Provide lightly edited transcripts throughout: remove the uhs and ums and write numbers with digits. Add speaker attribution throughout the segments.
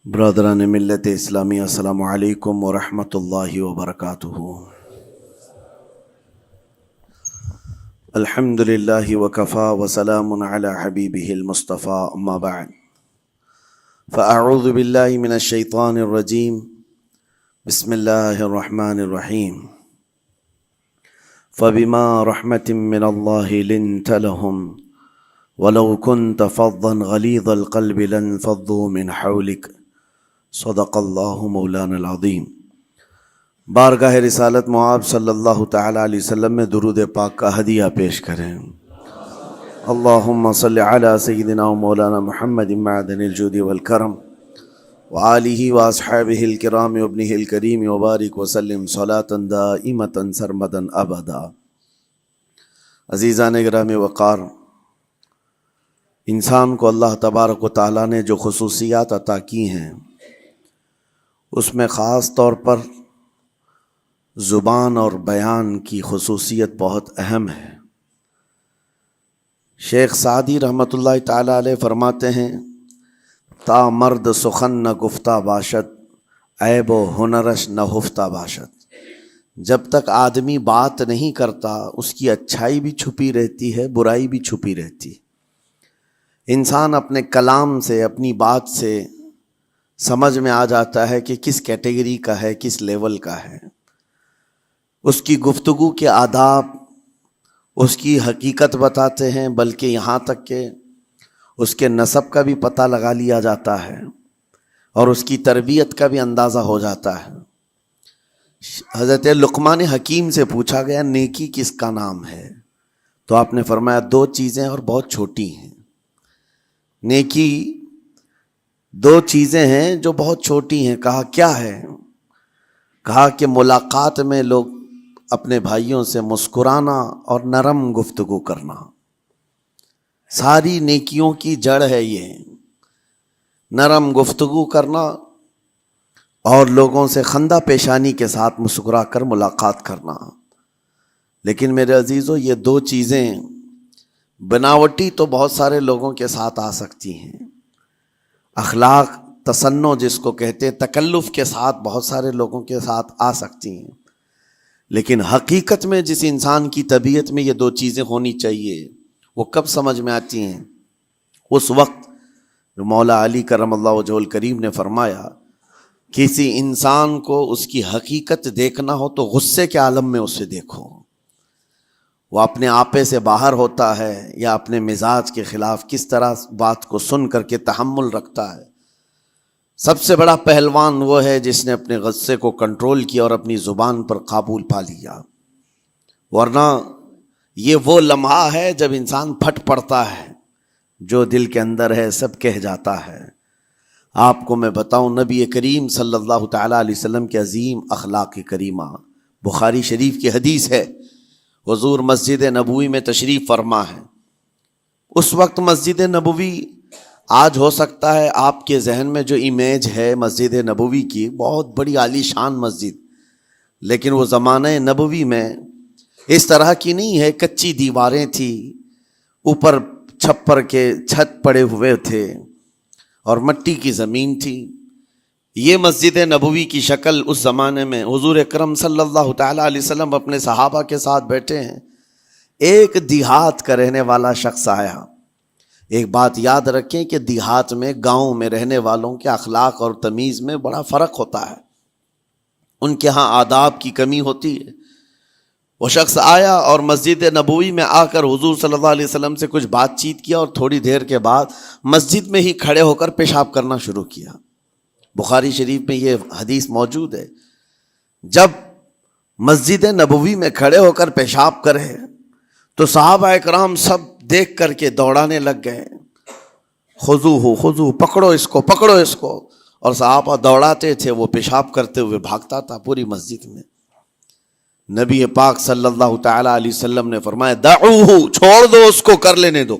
Speaker 1: برادران ملت اسلامی، السلام علیکم ورحمۃ اللہ وبرکاتہ۔ الحمد للہ وکفا وسلام علی حبیبہ المصطفیٰ، اما بعد فاعوذ باللہ من الشیطان الرجیم، بسم اللہ الرحمن الرحیم۔ فبما رحمۃ من اللہ لنت لهم ولو كنت فظا غلیظ القلب لانفضوا من حولک، صدق اللہ مولانا العظیم۔ بارگاہ رسالت معاب صلی اللہ تعالی علیہ وسلم میں درود پاک کا ہدیہ پیش کریں۔ اللہم صلی علی سیدنا و مولانا محمد معدن الجود والکرم وآلہ واصحابہ الکرام وابنہ الکریم وبارک وسلم صلاۃ دائمۃ سرمدا ابدا۔ عزیزان گرامی وقار، انسان کو اللہ تبارک و تعالیٰ نے جو خصوصیات عطا کی ہیں، اس میں خاص طور پر زبان اور بیان کی خصوصیت بہت اہم ہے۔ شیخ سعدی رحمۃ اللہ تعالیٰ علیہ فرماتے ہیں، تا مرد سخن نہ گفتہ باشد، عیب و ہنرش نہ ہفتہ باشد۔ جب تک آدمی بات نہیں کرتا، اس کی اچھائی بھی چھپی رہتی ہے، برائی بھی چھپی رہتی ہے۔ انسان اپنے کلام سے، اپنی بات سے سمجھ میں آ جاتا ہے کہ کس کیٹیگری کا ہے، کس لیول کا ہے۔ اس کی گفتگو کے آداب اس کی حقیقت بتاتے ہیں، بلکہ یہاں تک کہ اس کے نسب کا بھی پتہ لگا لیا جاتا ہے اور اس کی تربیت کا بھی اندازہ ہو جاتا ہے۔ حضرت لقمان حکیم سے پوچھا گیا، نیکی کس کا نام ہے؟ تو آپ نے فرمایا، دو چیزیں اور بہت چھوٹی ہیں۔ نیکی دو چیزیں ہیں جو بہت چھوٹی ہیں۔ کہا کیا ہے؟ کہا کہ ملاقات میں لوگ اپنے بھائیوں سے مسکرانا اور نرم گفتگو کرنا۔ ساری نیکیوں کی جڑ ہے یہ، نرم گفتگو کرنا اور لوگوں سے خندہ پیشانی کے ساتھ مسکرا کر ملاقات کرنا۔ لیکن میرے عزیزو، یہ دو چیزیں بناوٹی تو بہت سارے لوگوں کے ساتھ آ سکتی ہیں، اخلاق تصنع جس کو کہتے ہیں، تکلف کے ساتھ بہت سارے لوگوں کے ساتھ آ سکتی ہیں، لیکن حقیقت میں جس انسان کی طبیعت میں یہ دو چیزیں ہونی چاہیے، وہ کب سمجھ میں آتی ہیں؟ اس وقت جو مولا علی کرم اللہ وجہہ الکریم نے فرمایا، کسی انسان کو اس کی حقیقت دیکھنا ہو تو غصے کے عالم میں اسے دیکھو۔ وہ اپنے آپے سے باہر ہوتا ہے یا اپنے مزاج کے خلاف کس طرح بات کو سن کر کے تحمل رکھتا ہے۔ سب سے بڑا پہلوان وہ ہے جس نے اپنے غصے کو کنٹرول کیا اور اپنی زبان پر قابو پا لیا، ورنہ یہ وہ لمحہ ہے جب انسان پھٹ پڑتا ہے، جو دل کے اندر ہے سب کہہ جاتا ہے۔ آپ کو میں بتاؤں، نبی کریم صلی اللہ تعالیٰ علیہ وسلم کے عظیم اخلاق کریمہ، بخاری شریف کی حدیث ہے، حضور مسجد نبوی میں تشریف فرما ہے۔ اس وقت مسجد نبوی، آج ہو سکتا ہے آپ کے ذہن میں جو امیج ہے مسجد نبوی کی، بہت بڑی عالی شان مسجد، لیکن وہ زمانہ نبوی میں اس طرح کی نہیں ہے۔ کچی دیواریں تھی، اوپر چھپر کے چھت پڑے ہوئے تھے اور مٹی کی زمین تھی۔ یہ مسجد نبوی کی شکل اس زمانے میں حضور اکرم صلی اللہ تعالیٰ علیہ وسلم اپنے صحابہ کے ساتھ بیٹھے ہیں۔ ایک دیہات کا رہنے والا شخص آیا۔ ایک بات یاد رکھیں کہ دیہات میں، گاؤں میں رہنے والوں کے اخلاق اور تمیز میں بڑا فرق ہوتا ہے، ان کے ہاں آداب کی کمی ہوتی ہے۔ وہ شخص آیا اور مسجد نبوی میں آ کر حضور صلی اللہ علیہ وسلم سے کچھ بات چیت کیا، اور تھوڑی دیر کے بعد مسجد میں ہی کھڑے ہو کر پیشاب کرنا شروع کیا۔ بخاری شریف میں یہ حدیث موجود ہے۔ جب مسجد نبوی میں کھڑے ہو کر پیشاب کرے تو صحابہ اکرام سب دیکھ کر کے دوڑانے لگ گئے، خذوہ خذوہ، پکڑو اس کو، پکڑو اس کو، اور صحابہ دوڑاتے تھے، وہ پیشاب کرتے ہوئے بھاگتا تھا پوری مسجد میں۔ نبی پاک صلی اللہ تعالی علیہ وسلم نے فرمایا، دعوہ، چھوڑ دو اس کو، کر لینے دو،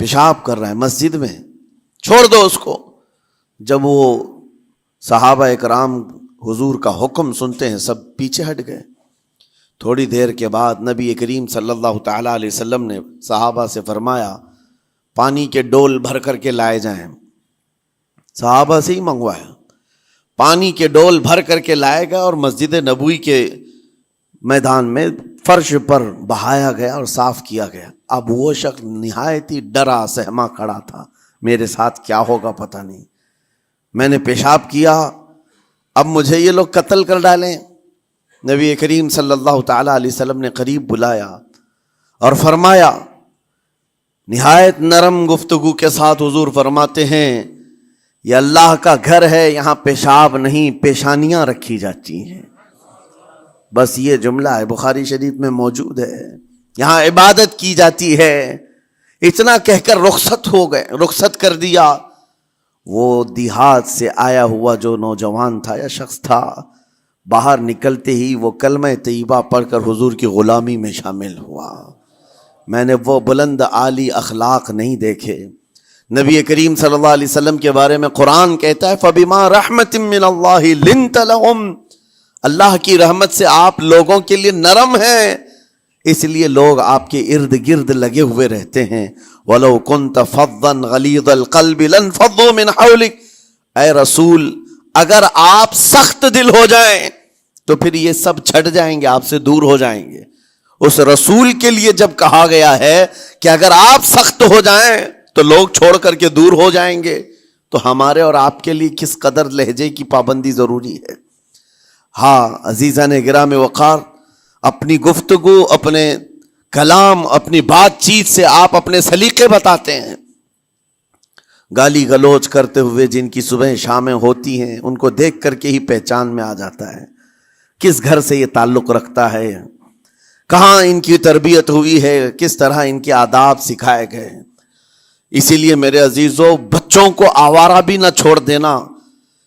Speaker 1: پیشاب کر رہا ہے مسجد میں، چھوڑ دو اس کو۔ جب وہ صحابہ اکرام حضور کا حکم سنتے ہیں، سب پیچھے ہٹ گئے۔ تھوڑی دیر کے بعد نبی کریم صلی اللہ تعالیٰ علیہ وسلم نے صحابہ سے فرمایا، پانی کے ڈول بھر کر کے لائے جائیں۔ صحابہ سے ہی منگوایا، پانی کے ڈول بھر کر کے لائے گا اور مسجد نبوی کے میدان میں فرش پر بہایا گیا اور صاف کیا گیا۔ اب وہ شخص نہایت ہی ڈرا سہما کھڑا تھا، میرے ساتھ کیا ہوگا پتہ نہیں، میں نے پیشاب کیا، اب مجھے یہ لوگ قتل کر ڈالیں۔ نبی کریم صلی اللہ تعالی علیہ وسلم نے قریب بلایا اور فرمایا، نہایت نرم گفتگو کے ساتھ حضور فرماتے ہیں، یہ اللہ کا گھر ہے، یہاں پیشاب نہیں پیشانیاں رکھی جاتی ہیں۔ بس یہ جملہ ہے، بخاری شریف میں موجود ہے، یہاں عبادت کی جاتی ہے۔ اتنا کہہ کر رخصت ہو گئے، رخصت کر دیا۔ وہ دیہات سے آیا ہوا جو نوجوان تھا یا شخص تھا، باہر نکلتے ہی وہ کلمہ طیبہ پڑھ کر حضور کی غلامی میں شامل ہوا۔ میں نے وہ بلند عالی اخلاق نہیں دیکھے۔ نبی کریم صلی اللہ علیہ وسلم کے بارے میں قرآن کہتا ہے، فَبِمَا رَحْمَةٍ مِّنَ اللَّهِ لِنْتَ لَهُمْ، اللہ کی رحمت سے آپ لوگوں کے لیے نرم ہیں، اس لیے لوگ آپ کے ارد گرد لگے ہوئے رہتے ہیں۔ وَلَوْ كُنْتَ فَظًّا غَلِيظَ الْقَلْبِ لَانفَضُّوا مِنْ حَوْلِكَ، اے رسول اگر آپ سخت دل ہو جائیں تو پھر یہ سب چھٹ جائیں گے، آپ سے دور ہو جائیں گے۔ اس رسول کے لیے جب کہا گیا ہے کہ اگر آپ سخت ہو جائیں تو لوگ چھوڑ کر کے دور ہو جائیں گے، تو ہمارے اور آپ کے لیے کس قدر لہجے کی پابندی ضروری ہے۔ ہاں عزیزان گرام وقار، اپنی گفتگو، اپنے کلام، اپنی بات چیت سے آپ اپنے سلیقے بتاتے ہیں۔ گالی گلوچ کرتے ہوئے جن کی صبح شامیں ہوتی ہیں، ان کو دیکھ کر کے ہی پہچان میں آ جاتا ہے کس گھر سے یہ تعلق رکھتا ہے، کہاں ان کی تربیت ہوئی ہے، کس طرح ان کے آداب سکھائے گئے۔ اسی لیے میرے عزیزو، بچوں کو آوارہ بھی نہ چھوڑ دینا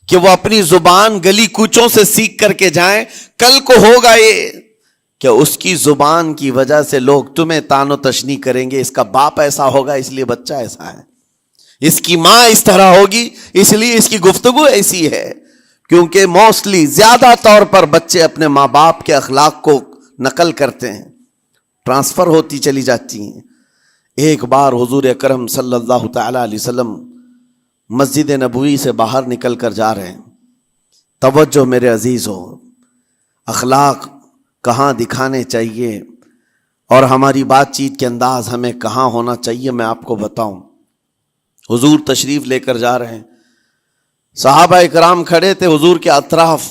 Speaker 1: کہ وہ اپنی زبان گلی کوچوں سے سیکھ کر کے جائیں۔ کل کو ہوگا یہ کہ اس کی زبان کی وجہ سے لوگ تمہیں تان و تشنیع کریں گے، اس کا باپ ایسا ہوگا اس لیے بچہ ایسا ہے، اس کی ماں اس طرح ہوگی اس لیے اس کی گفتگو ایسی ہے۔ کیونکہ موسٹلی زیادہ طور پر بچے اپنے ماں باپ کے اخلاق کو نقل کرتے ہیں، ٹرانسفر ہوتی چلی جاتی ہیں۔ ایک بار حضور اکرم صلی اللہ تعالی علیہ وسلم مسجد نبوی سے باہر نکل کر جا رہے ہیں۔ توجہ میرے عزیزو، اخلاق کہاں دکھانے چاہیے اور ہماری بات چیت کے انداز ہمیں کہاں ہونا چاہیے، میں آپ کو بتاؤں۔ حضور تشریف لے کر جا رہے ہیں، صحابہ اکرام کھڑے تھے حضور کے اطراف۔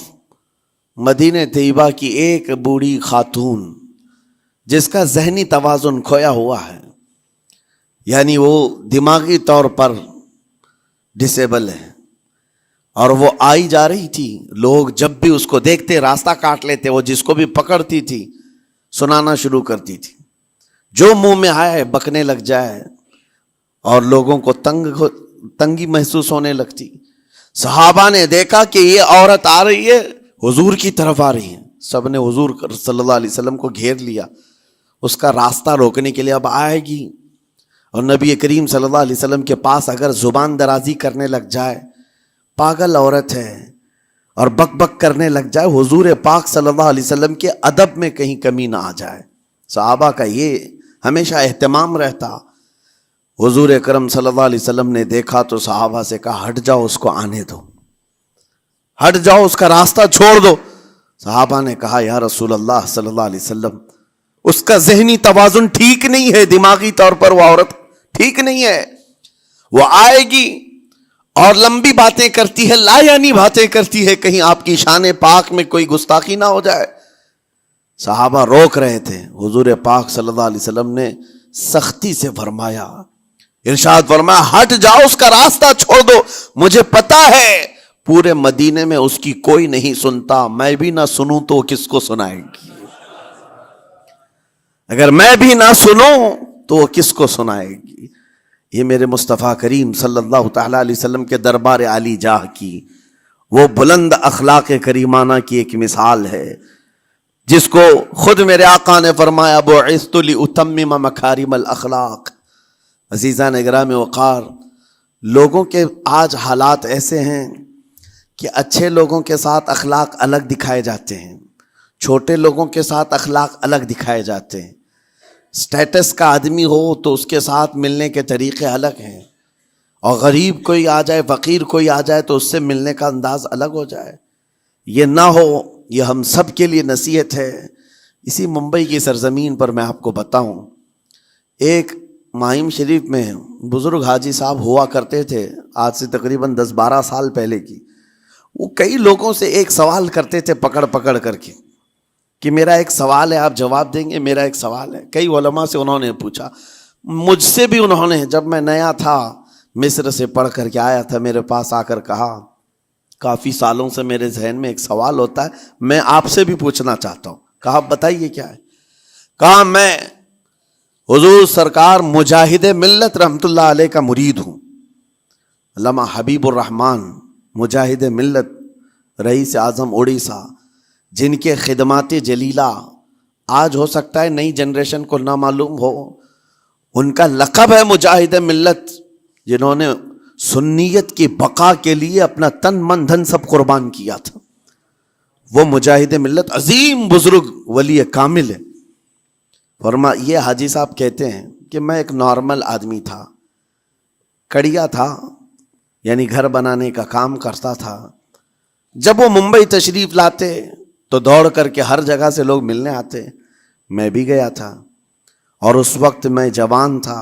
Speaker 1: مدینہ طیبہ کی ایک بوڑھی خاتون جس کا ذہنی توازن کھویا ہوا ہے، یعنی وہ دماغی طور پر ڈسیبل ہے، اور وہ آئی جا رہی تھی۔ لوگ جب بھی اس کو دیکھتے راستہ کاٹ لیتے، وہ جس کو بھی پکڑتی تھی سنانا شروع کرتی تھی، جو منہ میں آئے بکنے لگ جائے، اور لوگوں کو تنگی محسوس ہونے لگتی۔ صحابہ نے دیکھا کہ یہ عورت آ رہی ہے، حضور کی طرف آ رہی ہے، سب نے حضور صلی اللہ علیہ وسلم کو گھیر لیا اس کا راستہ روکنے کے لیے۔ اب آئے گی اور نبی کریم صلی اللہ علیہ وسلم کے پاس اگر زبان درازی کرنے لگ جائے، پاگل عورت ہے، اور بک بک کرنے لگ جائے، حضور پاک صلی اللہ علیہ وسلم کے ادب میں کہیں کمی نہ آ جائے۔ صحابہ کا یہ ہمیشہ اہتمام رہتا۔ حضور اکرم صلی اللہ علیہ وسلم نے دیکھا تو صحابہ سے کہا، ہٹ جاؤ، اس کو آنے دو، ہٹ جاؤ، اس کا راستہ چھوڑ دو۔ صحابہ نے کہا، یا رسول اللہ صلی اللہ علیہ وسلم، اس کا ذہنی توازن ٹھیک نہیں ہے، دماغی طور پر وہ عورت ٹھیک نہیں ہے، وہ آئے گی اور لمبی باتیں کرتی ہے، لا یعنی باتیں کرتی ہے، کہیں آپ کی شان پاک میں کوئی گستاخی نہ ہو جائے۔ صحابہ روک رہے تھے، حضور پاک صلی اللہ علیہ وسلم نے سختی سے فرمایا، ارشاد فرمایا، ہٹ جاؤ، اس کا راستہ چھوڑ دو، مجھے پتا ہے پورے مدینے میں اس کی کوئی نہیں سنتا، میں بھی نہ سنوں تو کس کو سنائے گی، اگر میں بھی نہ سنوں تو وہ کس کو سنائے گی۔ یہ میرے مصطفیٰ کریم صلی اللہ تعالی علیہ وسلم کے دربار عالی جاہ کی وہ بلند اخلاق کریمانہ کی ایک مثال ہے، جس کو خود میرے آقا نے فرمایا، بعثت لأتمم مکارم الاخلاق۔ عزیزان گرامی وقار، لوگوں کے آج حالات ایسے ہیں کہ اچھے لوگوں کے ساتھ اخلاق الگ دکھائے جاتے ہیں، چھوٹے لوگوں کے ساتھ اخلاق الگ دکھائے جاتے ہیں۔ سٹیٹس کا آدمی ہو تو اس کے ساتھ ملنے کے طریقے الگ ہیں، اور غریب کوئی آ جائے، فقیر کوئی آ جائے تو اس سے ملنے کا انداز الگ ہو جائے، یہ نہ ہو۔ یہ ہم سب کے لیے نصیحت ہے۔ اسی ممبئی کی سرزمین پر میں آپ کو بتاؤں، ایک ماہم شریف میں بزرگ حاجی صاحب ہوا کرتے تھے، آج سے تقریباً 10-12 سال پہلے کی۔ وہ کئی لوگوں سے ایک سوال کرتے تھے پکڑ پکڑ کر کے کہ میرا ایک سوال ہے، آپ جواب دیں گے، میرا ایک سوال ہے۔ کئی علماء سے انہوں نے پوچھا، مجھ سے بھی انہوں نے، جب میں نیا تھا مصر سے پڑھ کر کے آیا تھا، میرے پاس آ کر کہا کافی سالوں سے میرے ذہن میں ایک سوال ہوتا ہے، میں آپ سے بھی پوچھنا چاہتا ہوں۔ کہا بتائیے کیا ہے؟ کہا میں حضور سرکار مجاہد ملت رحمت اللہ علیہ کا مرید ہوں۔ علامہ حبیب الرحمن مجاہد ملت، رئیس اعظم اڑیسہ، جن کے خدمات جلیلہ آج ہو سکتا ہے نئی جنریشن کو نہ معلوم ہو، ان کا لقب ہے مجاہد ملت، جنہوں نے سنیت کی بقا کے لیے اپنا تن من دھن سب قربان کیا تھا۔ وہ مجاہد ملت عظیم بزرگ ولی کامل ہے۔ یہ حاجی صاحب کہتے ہیں کہ میں ایک نارمل آدمی تھا، کڑیا تھا، یعنی گھر بنانے کا کام کرتا تھا۔ جب وہ ممبئی تشریف لاتے تو دوڑ کر کے ہر جگہ سے لوگ ملنے آتے، میں بھی گیا تھا، اور اس وقت میں جوان تھا۔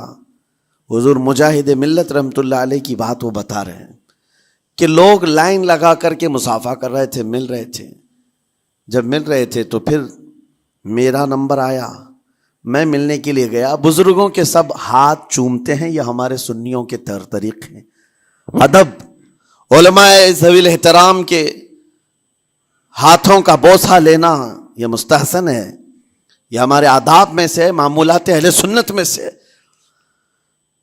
Speaker 1: حضور مجاہد ملت رحمت اللہ علیہ کی بات وہ بتا رہے ہیں کہ لوگ لائن لگا کر کے مصافحہ کر رہے تھے، مل رہے تھے۔ جب مل رہے تھے تو پھر میرا نمبر آیا، میں ملنے کے لیے گیا۔ بزرگوں کے سب ہاتھ چومتے ہیں، یہ ہمارے سنیوں کے طریق ہیں۔ ادب، علماء ذوی الاحترام کے ہاتھوں کا بوسہ لینا یہ مستحسن ہے، یہ ہمارے آداب میں سے، معمولات اہل سنت میں سے۔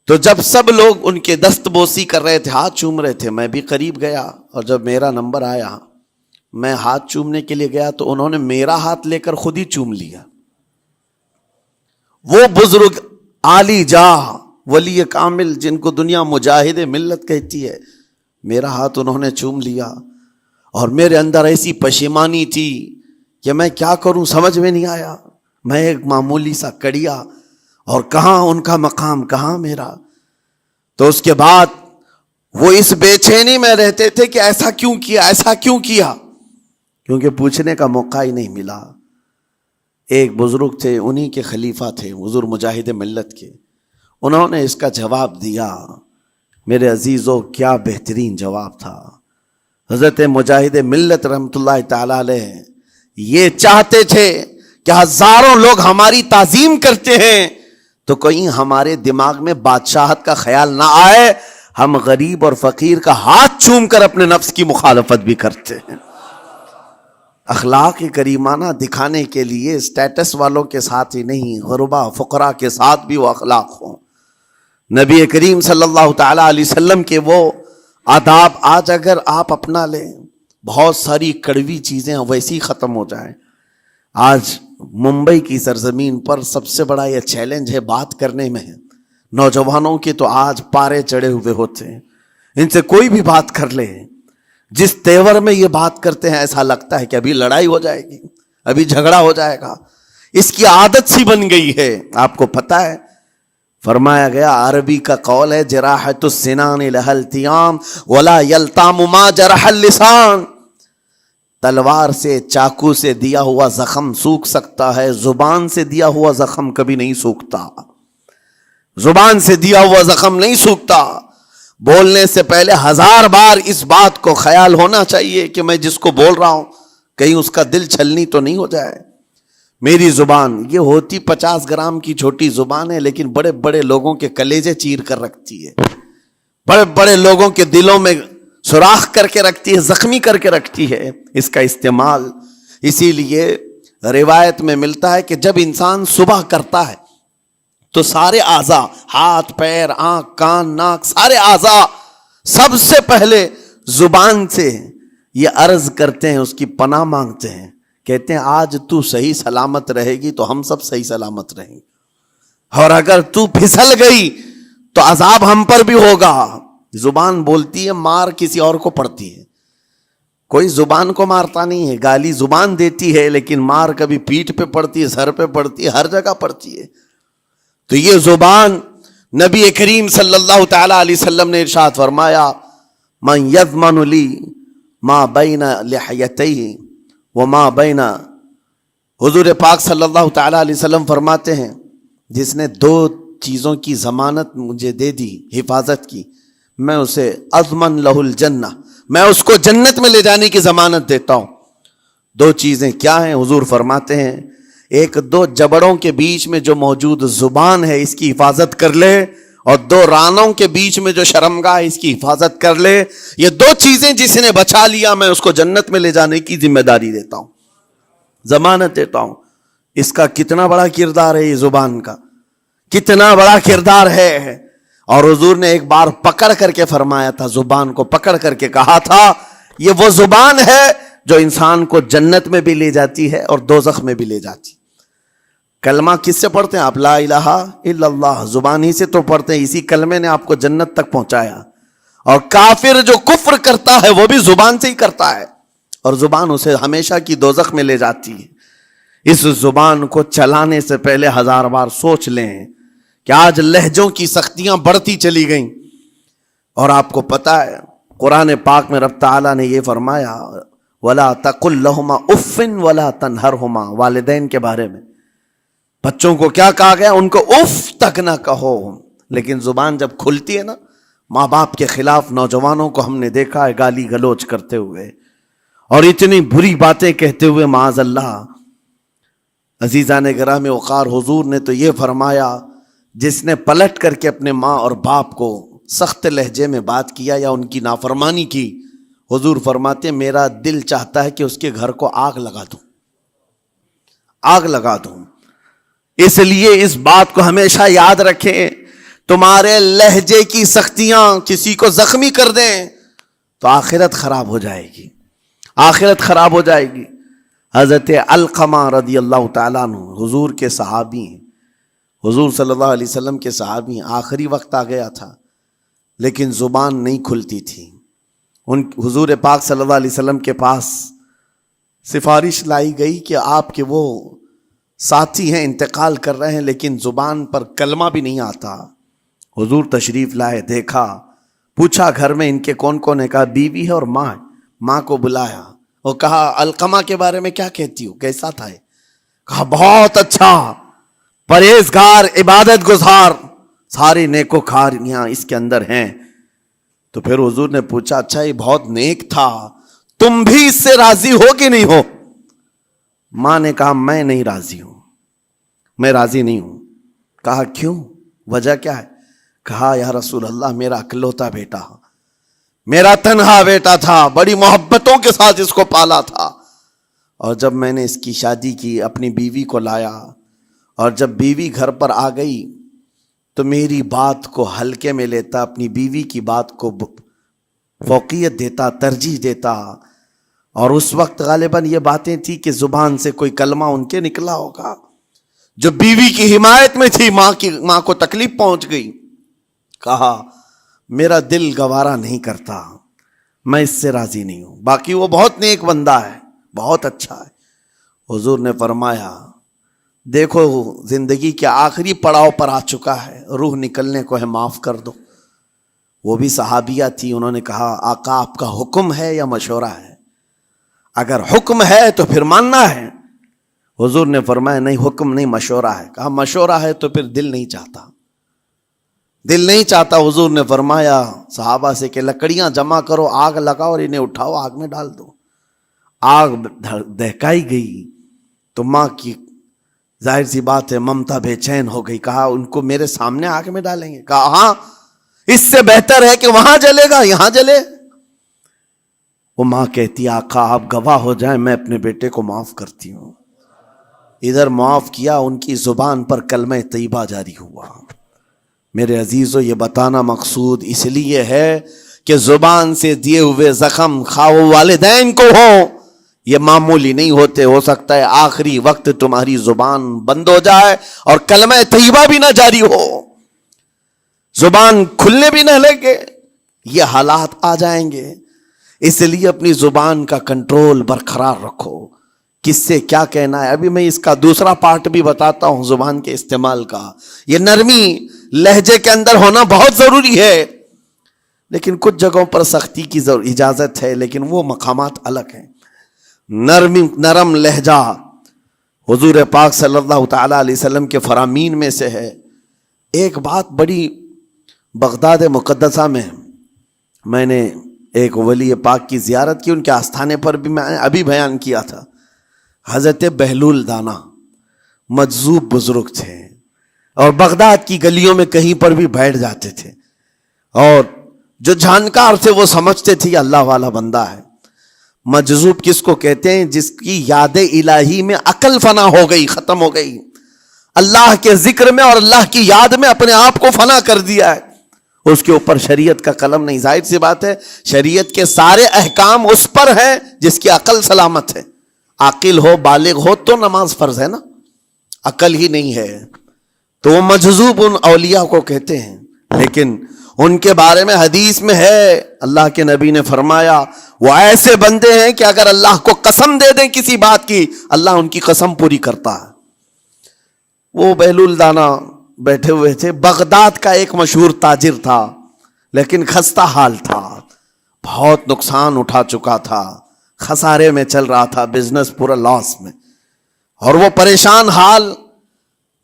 Speaker 1: تو جب سب لوگ ان کے دست بوسی کر رہے تھے، ہاتھ چوم رہے تھے، میں بھی قریب گیا، اور جب میرا نمبر آیا میں ہاتھ چومنے کے لیے گیا تو انہوں نے میرا ہاتھ لے کر خود ہی چوم لیا۔ وہ بزرگ عالی جاہ ولی کامل جن کو دنیا مجاہد ملت کہتی ہے، میرا ہاتھ انہوں نے چوم لیا، اور میرے اندر ایسی پشیمانی تھی کہ میں کیا کروں سمجھ میں نہیں آیا۔ میں ایک معمولی سا کڑیا، اور کہاں ان کا مقام کہاں میرا۔ تو اس کے بعد وہ اس بے چینی میں رہتے تھے کہ ایسا کیوں کیا، ایسا کیوں کیا، کیونکہ پوچھنے کا موقع ہی نہیں ملا۔ ایک بزرگ تھے، انہی کے خلیفہ تھے حضور مجاہد ملت کے، انہوں نے اس کا جواب دیا۔ میرے عزیزو کیا بہترین جواب تھا۔ حضرت مجاہد ملت رحمت اللہ تعالی علیہ یہ چاہتے تھے کہ ہزاروں لوگ ہماری تعظیم کرتے ہیں تو کہیں ہمارے دماغ میں بادشاہت کا خیال نہ آئے، ہم غریب اور فقیر کا ہاتھ چوم کر اپنے نفس کی مخالفت بھی کرتے ہیں۔ اخلاق کریمانہ دکھانے کے لیے اسٹیٹس والوں کے ساتھ ہی نہیں، غربا فقراء کے ساتھ بھی وہ اخلاق ہوں۔ نبی کریم صلی اللہ تعالی علیہ وسلم کے وہ آداب آج اگر آپ اپنا لیں، بہت ساری کڑوی چیزیں ویسی ختم ہو جائیں۔ آج ممبئی کی سرزمین پر سب سے بڑا یہ چیلنج ہے بات کرنے میں، نوجوانوں کے تو آج پارے چڑھے ہوئے ہوتے ہیں، ان سے کوئی بھی بات کر لے، جس تیور میں یہ بات کرتے ہیں ایسا لگتا ہے کہ ابھی لڑائی ہو جائے گی، ابھی جھگڑا ہو جائے گا۔ اس کی عادت سی بن گئی ہے۔ آپ کو پتہ ہے فرمایا گیا، عربی کا قول ہے، جراحت السنان لها التیام ولا یلتام ما جرح اللسان۔ تلوار سے، چاقو سے دیا ہوا زخم سوکھ سکتا ہے، زبان سے دیا ہوا زخم کبھی نہیں سوکھتا۔ زبان سے دیا ہوا زخم نہیں سوکھتا۔ بولنے سے پہلے 1000 بار اس بات کو خیال ہونا چاہیے کہ میں جس کو بول رہا ہوں کہیں اس کا دل چھلنی تو نہیں ہو جائے۔ میری زبان یہ ہوتی 50 گرام کی چھوٹی زبان ہے، لیکن بڑے بڑے لوگوں کے کلیجے چیر کر رکھتی ہے، بڑے بڑے لوگوں کے دلوں میں سوراخ کر کے رکھتی ہے، زخمی کر کے رکھتی ہے اس کا استعمال۔ اسی لیے روایت میں ملتا ہے کہ جب انسان صبح کرتا ہے تو سارے اعضاء، ہاتھ پیر آنکھ کان ناک، سارے اعضاء سب سے پہلے زبان سے یہ عرض کرتے ہیں، اس کی پناہ مانگتے ہیں، کہتے ہیں آج تو صحیح سلامت رہے گی تو ہم سب صحیح سلامت رہیں گے، اور اگر تو پھسل گئی تو عذاب ہم پر بھی ہوگا۔ زبان بولتی ہے، مار کسی اور کو پڑتی ہے، کوئی زبان کو مارتا نہیں ہے، گالی زبان دیتی ہے، لیکن مار کبھی پیٹھ پہ پڑتی ہے، سر پہ پڑتی ہے، ہر جگہ پڑتی ہے۔ تو یہ زبان نبی کریم صلی اللہ تعالی علیہ وسلم نے ارشاد فرمایا من یضمن لی ما بین لحیتیہ وما بین، حضور پاک صلی اللہ تعالی علیہ وسلم فرماتے ہیں جس نے دو چیزوں کی ضمانت مجھے دے دی، حفاظت کی، میں اسے اضمن لہ الجنہ، میں اس کو جنت میں لے جانے کی ضمانت دیتا ہوں۔ دو چیزیں کیا ہیں؟ حضور فرماتے ہیں ایک دو جبڑوں کے بیچ میں جو موجود زبان ہے اس کی حفاظت کر لے، اور دو رانوں کے بیچ میں جو شرمگاہ ہے اس کی حفاظت کر لے، یہ دو چیزیں جس نے بچا لیا میں اس کو جنت میں لے جانے کی ذمہ داری دیتا ہوں، ضمانت دیتا ہوں۔ اس کا کتنا بڑا کردار ہے، یہ زبان کا کتنا بڑا کردار ہے۔ اور حضور نے ایک بار پکڑ کر کے فرمایا تھا، زبان کو پکڑ کر کے کہا تھا یہ وہ زبان ہے جو انسان کو جنت میں بھی لے جاتی ہے اور دوزخ میں بھی لے جاتی۔ کلمہ کس سے پڑھتے ہیں آپ؟ لا الہ الا اللہ، زبان ہی سے تو پڑھتے ہیں، اسی کلمے نے آپ کو جنت تک پہنچایا۔ اور کافر جو کفر کرتا ہے وہ بھی زبان سے ہی کرتا ہے، اور زبان اسے ہمیشہ کی دوزخ میں لے جاتی ہے۔ اس زبان کو چلانے سے پہلے 1000 بار سوچ لیں کہ آج لہجوں کی سختیاں بڑھتی چلی گئیں، اور آپ کو پتہ ہے قرآن پاک میں رب تعالیٰ نے یہ فرمایا وَلَا تَقُلْ لَهُمَا اُفٍّ وَلَا تَنْهَرْهُمَا، والدین کے بارے میں بچوں کو کیا کہا گیا؟ ان کو اف تک نہ کہو۔ لیکن زبان جب کھلتی ہے نا، ماں باپ کے خلاف نوجوانوں کو ہم نے دیکھا ہے گالی گلوچ کرتے ہوئے اور اتنی بری باتیں کہتے ہوئے، معاذ اللہ۔ عزیزان گرامی وقار، حضور نے تو یہ فرمایا جس نے پلٹ کر کے اپنے ماں اور باپ کو سخت لہجے میں بات کیا یا ان کی نافرمانی کی، حضور فرماتے ہیں میرا دل چاہتا ہے کہ اس کے گھر کو آگ لگا دوں، آگ لگا دوں۔ اس لیے اس بات کو ہمیشہ یاد رکھیں، تمہارے لہجے کی سختیاں کسی کو زخمی کر دیں تو آخرت خراب ہو جائے گی، آخرت خراب ہو جائے گی۔ حضرت علقمہ رضی اللہ تعالیٰ عنہ حضور کے صحابی ہیں، حضور صلی اللہ علیہ وسلم کے صحابی ہیں، آخری وقت آ گیا تھا لیکن زبان نہیں کھلتی تھی۔ حضور پاک صلی اللہ علیہ وسلم کے پاس سفارش لائی گئی کہ آپ کے وہ ساتھی ہیں انتقال کر رہے ہیں لیکن زبان پر کلمہ بھی نہیں آتا۔ حضور تشریف لائے، دیکھا، پوچھا گھر میں ان کے کون کون ہے؟ کہا بیوی ہے اور ماں ہے۔ ماں کو بلایا اور کہا علقمہ کے بارے میں کیا کہتی ہو، کیسا تھا؟ کہا بہت اچھا، پرہیزگار، عبادت گزار، ساری نیکوکاریاں اس کے اندر ہیں۔ تو پھر حضور نے پوچھا اچھا یہ بہت نیک تھا، تم بھی اس سے راضی ہو کہ نہیں ہو؟ ماں نے کہا میں نہیں راضی ہوں، میں راضی نہیں ہوں۔ کہا کیوں، وجہ کیا ہے؟ کہا یا رسول اللہ میرا اکلوتا بیٹا، میرا تنہا بیٹا تھا، بڑی محبتوں کے ساتھ اس کو پالا تھا، اور جب میں نے اس کی شادی کی اپنی بیوی کو لایا، اور جب بیوی گھر پر آ گئی تو میری بات کو ہلکے میں لیتا، اپنی بیوی کی بات کو فوقیت دیتا، ترجیح دیتا، اور اس وقت غالباً یہ باتیں تھی کہ زبان سے کوئی کلمہ ان کے نکلا ہوگا جو بیوی کی حمایت میں تھی، ماں کو تکلیف پہنچ گئی۔ کہا میرا دل گوارا نہیں کرتا، میں اس سے راضی نہیں ہوں، باقی وہ بہت نیک بندہ ہے، بہت اچھا ہے۔ حضور نے فرمایا دیکھو زندگی کے آخری پڑاؤ پر آ چکا ہے، روح نکلنے کو ہے، معاف کر دو۔ وہ بھی صحابیہ تھی، انہوں نے کہا آقا آپ کا حکم ہے یا مشورہ ہے؟ اگر حکم ہے تو پھر ماننا ہے۔ حضور نے فرمایا نہیں، حکم نہیں، مشورہ ہے۔ کہا مشورہ ہے تو پھر دل نہیں چاہتا، دل نہیں چاہتا۔ حضور نے فرمایا صحابہ سے کہ لکڑیاں جمع کرو، آگ لگاؤ اور انہیں اٹھاؤ، آگ میں ڈال دو۔ آگ دہکائی گئی تو ماں کی ظاہر سی بات ہے ممتا بے چین ہو گئی۔ کہا ان کو میرے سامنے آگ میں ڈالیں گے؟ کہا ہاں، اس سے بہتر ہے کہ وہاں جلے گا، یہاں جلے۔ وہ ماں کہتی آقا آپ گواہ ہو جائیں، میں اپنے بیٹے کو معاف کرتی ہوں۔ ادھر معاف کیا، ان کی زبان پر کلمہ طیبہ جاری ہوا۔ میرے عزیزو یہ بتانا مقصود اس لیے ہے کہ زبان سے دیے ہوئے زخم خواہ والدین کو ہو، یہ معمولی نہیں ہوتے۔ ہو سکتا ہے آخری وقت تمہاری زبان بند ہو جائے اور کلمہ طیبہ بھی نہ جاری ہو، زبان کھلنے بھی نہ لگے، یہ حالات آ جائیں گے۔ اس لیے اپنی زبان کا کنٹرول برقرار رکھو، کس سے کیا کہنا ہے۔ ابھی میں اس کا دوسرا پارٹ بھی بتاتا ہوں زبان کے استعمال کا۔ یہ نرمی لہجے کے اندر ہونا بہت ضروری ہے، لیکن کچھ جگہوں پر سختی کی اجازت ہے، لیکن وہ مقامات الگ ہیں۔ نرم لہجہ حضور پاک صلی اللہ تعالی علیہ وسلم کے فرامین میں سے ہے۔ ایک بات بڑی، بغداد مقدسہ میں نے ایک ولی پاک کی زیارت کی، ان کے آستانے پر بھی میں نے ابھی بیان کیا تھا۔ حضرت بہلول دانا مجذوب بزرگ تھے، اور بغداد کی گلیوں میں کہیں پر بھی بیٹھ جاتے تھے، اور جو جانکار تھے وہ سمجھتے تھے یہ اللہ والا بندہ ہے۔ مجذوب کس کو کہتے ہیں؟ جس کی یاد الہی میں عقل فنا ہو گئی، ختم ہو گئی، اللہ کے ذکر میں اور اللہ کی یاد میں اپنے آپ کو فنا کر دیا ہے، اس کے اوپر شریعت کا قلم نہیں۔ ظاہر سی بات ہے شریعت کے سارے احکام اس پر ہیں جس کی عقل سلامت ہے۔ عاقل ہو، بالغ ہو تو نماز فرض ہے نا، عقل ہی نہیں ہے تو وہ مجذوب ان اولیاء کو کہتے ہیں۔ لیکن ان کے بارے میں حدیث میں ہے، اللہ کے نبی نے فرمایا وہ ایسے بندے ہیں کہ اگر اللہ کو قسم دے دیں کسی بات کی، اللہ ان کی قسم پوری کرتا ہے۔ وہ بہلول دانا بیٹھے ہوئے تھے، بغداد کا ایک مشہور تاجر تھا، لیکن خستہ حال تھا، بہت نقصان اٹھا چکا تھا، خسارے میں چل رہا تھا، بزنس پورا لاس میں، اور وہ پریشان حال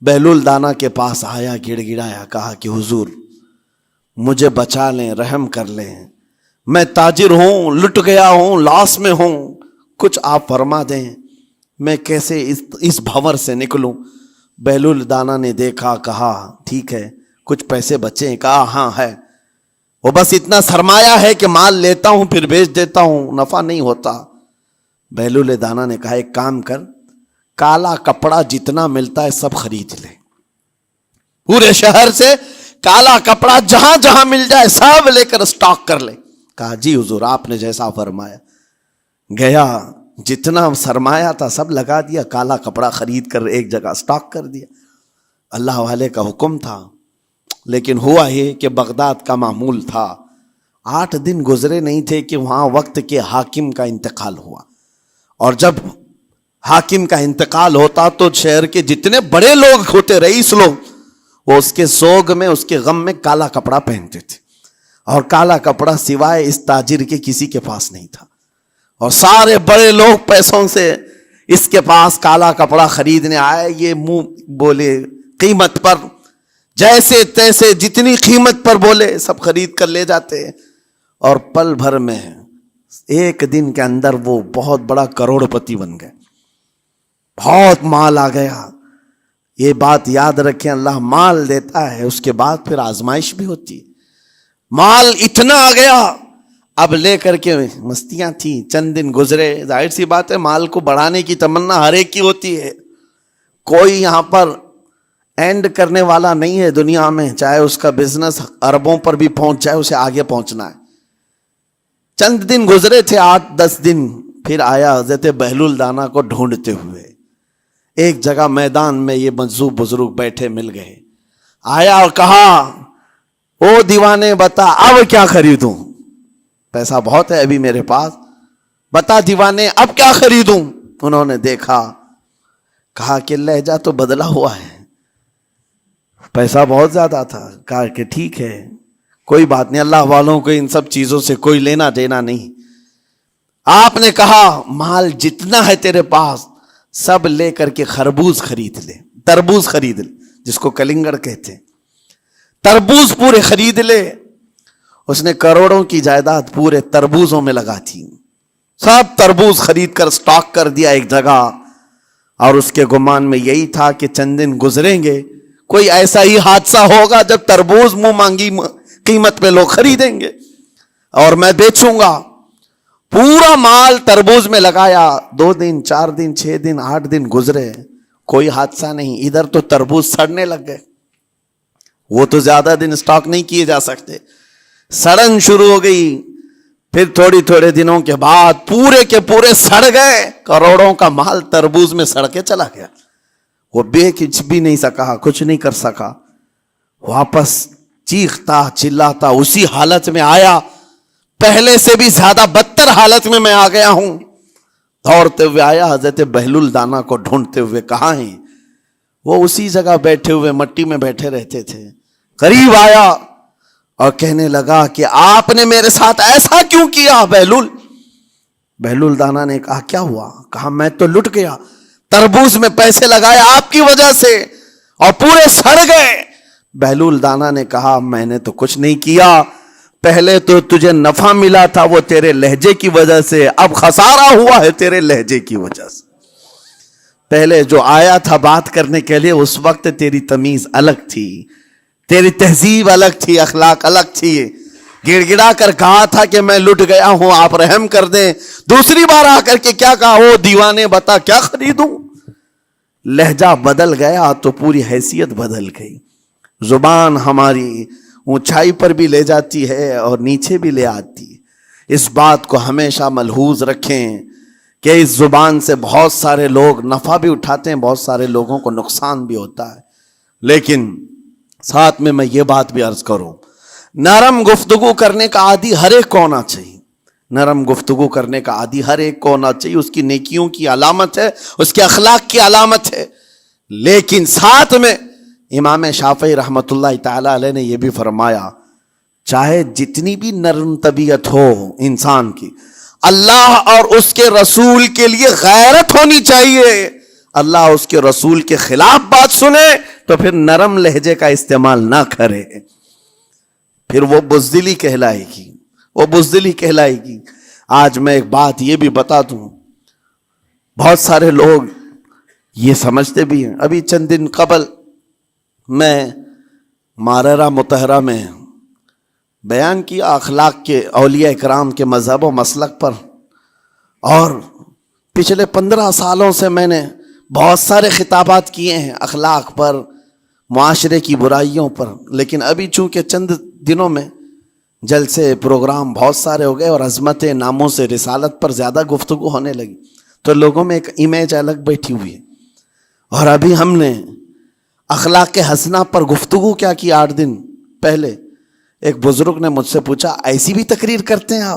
Speaker 1: بہلول دانا کے پاس آیا، گڑ گڑایا، کہا کہ حضور مجھے بچا لیں، رحم کر لیں، میں تاجر ہوں، لٹ گیا ہوں، لاس میں ہوں، کچھ آپ فرما دیں، میں کیسے اس بھنور سے نکلوں؟ بہلول دانا نے دیکھا، کہا ٹھیک ہے کچھ پیسے بچے ہیں؟ کہا ہاں ہے، وہ بس اتنا سرمایہ ہے کہ مال لیتا ہوں پھر بیچ دیتا ہوں، نفع نہیں ہوتا۔ بہلول دانا نے کہا ایک کام کر، کالا کپڑا جتنا ملتا ہے سب خرید لے، پورے شہر سے کالا کپڑا جہاں جہاں مل جائے سب لے کر اسٹاک کر لے۔ کہا جی حضور آپ نے جیسا فرمایا۔ گیا، جتنا سرمایہ تھا سب لگا دیا، کالا کپڑا خرید کر ایک جگہ اسٹاک کر دیا۔ اللہ والے کا حکم تھا، لیکن ہوا یہ کہ بغداد کا معمول تھا، 8 دن گزرے نہیں تھے کہ وہاں وقت کے حاکم کا انتقال ہوا، اور جب حاکم کا انتقال ہوتا تو شہر کے جتنے بڑے لوگ ہوتے، رئیس لوگ، وہ اس کے سوگ میں، اس کے غم میں کالا کپڑا پہنتے تھے، اور کالا کپڑا سوائے اس تاجر کے کسی کے پاس نہیں تھا، اور سارے بڑے لوگ پیسوں سے اس کے پاس کالا کپڑا خریدنے آئے، یہ منہ بولے قیمت پر، جیسے تیسے جتنی قیمت پر بولے سب خرید کر لے جاتے، اور پل بھر میں ایک دن کے اندر وہ بہت بڑا کروڑ پتی بن گئے، بہت مال آ گیا۔ یہ بات یاد رکھیں، اللہ مال دیتا ہے، اس کے بعد پھر آزمائش بھی ہوتی ہے۔ مال اتنا آ گیا، اب لے کر کے مستیاں تھیں، چند دن گزرے، ظاہر سی بات ہے مال کو بڑھانے کی تمنا ہر ایک کی ہوتی ہے، کوئی یہاں پر اینڈ کرنے والا نہیں ہے دنیا میں، چاہے اس کا بزنس اربوں پر بھی پہنچ جائے، اسے آگے پہنچنا ہے۔ چند دن گزرے تھے، 8-10 دن، پھر آیا حضرت بہلول دانا کو ڈھونڈتے ہوئے، ایک جگہ میدان میں یہ مجذوب بزرگ بیٹھے مل گئے، آیا اور کہا او دیوانے بتا اب کیا خریدوں، پیسہ بہت ہے ابھی میرے پاس، بتا دیوانے اب کیا خریدوں؟ انہوں نے دیکھا، کہا کہ لہجہ تو بدلا ہوا ہے، پیسہ بہت زیادہ تھا، کہا کہ ٹھیک ہے کوئی بات نہیں، اللہ والوں کو ان سب چیزوں سے کوئی لینا دینا نہیں۔ آپ نے کہا مال جتنا ہے تیرے پاس سب لے کر کے خربوز خرید لے، تربوز خرید لے، جس کو کلنگڑ کہتے ہیں، تربوز پورے خرید لے۔ اس نے کروڑوں کی جائیداد پورے تربوزوں میں لگا تھی، سب تربوز خرید کر سٹاک کر دیا ایک جگہ، اور اس کے گمان میں یہی تھا کہ چند دن گزریں گے، کوئی ایسا ہی حادثہ ہوگا جب تربوز منہ مانگی قیمت پہ لوگ خریدیں گے اور میں بیچوں گا۔ پورا مال تربوز میں لگایا، 2 دن 4 دن 6 دن 8 دن گزرے، کوئی حادثہ نہیں، ادھر تو تربوز سڑنے لگ گئے، وہ تو زیادہ دن سٹاک نہیں کیے جا سکتے، سڑن شروع ہو گئی، پھر تھوڑے دنوں کے بعد پورے کے پورے سڑ گئے، کروڑوں کا مال تربوز میں سڑ کے چلا گیا، وہ کچھ بھی نہیں سکا، کچھ نہیں کر سکا، واپس چیختا چلاتا اسی حالت میں آیا، پہلے سے بھی زیادہ بدتر حالت میں آ گیا ہوں، دوڑتے ہوئے آیا، حضرت بہلول دانا کو ڈھونڈتے ہوئے، کہاں ہیں؟ وہ اسی جگہ بیٹھے ہوئے مٹی میں بیٹھے رہتے تھے، قریب آیا اور کہنے لگا کہ آپ نے میرے ساتھ ایسا کیوں کیا بہلول؟ بہلول دانا نے کہا کیا ہوا؟ کہا میں تو لٹ گیا، تربوز میں پیسے لگائے آپ کی وجہ سے اور پورے سڑ گئے۔ بہلول دانا نے کہا میں نے تو کچھ نہیں کیا، پہلے تو تجھے نفع ملا تھا وہ تیرے لہجے کی وجہ سے، اب خسارہ ہوا ہے تیرے لہجے کی وجہ سے۔ پہلے جو آیا تھا بات کرنے کے لیے اس وقت تیری تمیز الگ تھی، تیری تہذیب الگ تھی، اخلاق الگ تھی، گڑ گڑا کر کہا تھا کہ میں لٹ گیا ہوں آپ رحم کر دیں۔ دوسری بار آ کر کے کیا کہا؟ او دیوانے بتا کیا خریدوں؟ لہجہ بدل گیا تو پوری حیثیت بدل گئی۔ زبان ہماری اونچائی پر بھی لے جاتی ہے اور نیچے بھی لے آتی ہے۔ اس بات کو ہمیشہ ملحوظ رکھیں کہ اس زبان سے بہت سارے لوگ نفع بھی اٹھاتے ہیں، بہت سارے لوگوں کو نقصان بھی ہوتا ہے۔ لیکن ساتھ میں یہ بات بھی عرض کروں، نرم گفتگو کرنے کا عادی ہر ایک کو ہونا چاہیے، نرم گفتگو کرنے کا عادی ہر ایک کو ہونا چاہیے، اس کی نیکیوں کی علامت ہے، اس کے اخلاق کی علامت ہے۔ لیکن ساتھ میں امام شافعی رحمۃ اللہ تعالی علیہ نے یہ بھی فرمایا، چاہے جتنی بھی نرم طبیعت ہو انسان کی، اللہ اور اس کے رسول کے لیے غیرت ہونی چاہیے۔ اللہ اس کے رسول کے خلاف بات سنے تو پھر نرم لہجے کا استعمال نہ کرے، پھر وہ بزدلی کہلائے گی، وہ بزدلی کہلائے گی۔ آج میں ایک بات یہ بھی بتا دوں، بہت سارے لوگ یہ سمجھتے بھی ہیں، ابھی چند دن قبل میں ماررہ مطہرہ میں بیان کیا اخلاق کے اولیاء اکرام کے مذہب و مسلک پر، اور پچھلے 15 سالوں سے میں نے بہت سارے خطابات کیے ہیں اخلاق پر، معاشرے کی برائیوں پر، لیکن ابھی چونکہ چند دنوں میں جلسے پروگرام بہت سارے ہو گئے اور عظمت ناموں سے رسالت پر زیادہ گفتگو ہونے لگی، تو لوگوں میں ایک امیج الگ بیٹھی ہوئی ہے۔ اور ابھی ہم نے اخلاق حسنہ پر گفتگو کیا کی 8 دن پہلے، ایک بزرگ نے مجھ سے پوچھا ایسی بھی تقریر کرتے ہیں